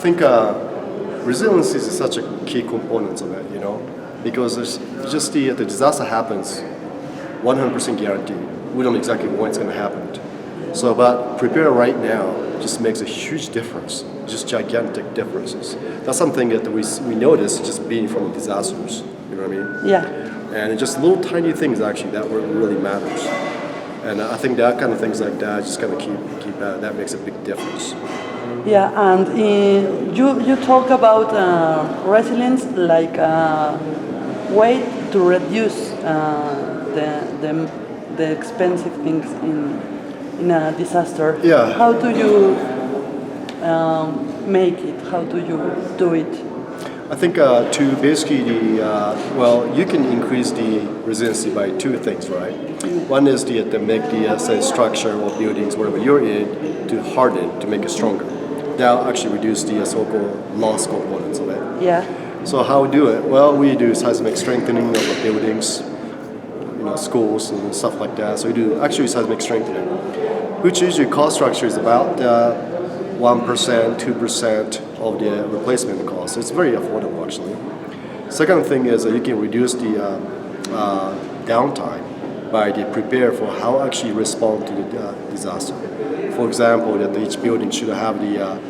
think resiliency is such a key component of it, because there's just the disaster happens, 100% guaranteed. We don't exactly know when it's going to happen. So, but prepare right now just makes a huge difference, just gigantic differences. That's something that we notice just being from disasters. You know what I mean? Yeah. And it's just little tiny things actually that really matters. And I think that kind of things like that just kind of keep that makes a big difference. Yeah, and you talk about resilience like a way to reduce the expensive things in a disaster. Yeah. How do you make it? How do you do it? I think to basically you can increase the resiliency by two things, right? One is to make the say structure or buildings, whatever you're in, to harden, to make it stronger. That actually reduce the so-called loss components of it. Yeah. So how we do it? Well, we do seismic strengthening of the buildings, schools and stuff like that. So we do actually seismic strengthening, which usually cost structure is about 1%, 2% of the replacement cost. It's very affordable actually. Second thing is you can reduce the downtime by the prepare for how actually respond to the disaster. For example, that each building should have the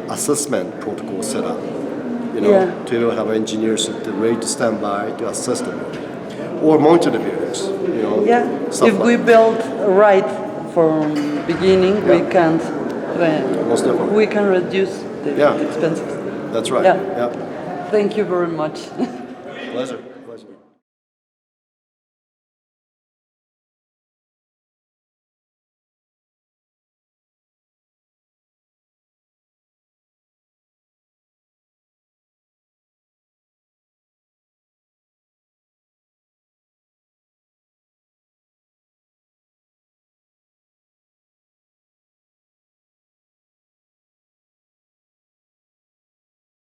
assessment protocol set up, to have engineers ready to stand by to assess the building or monitor the buildings. Yeah. If we build right from beginning, we can most definitely. We can reduce the expenses. That's right. Yeah. Thank you very much. Pleasure.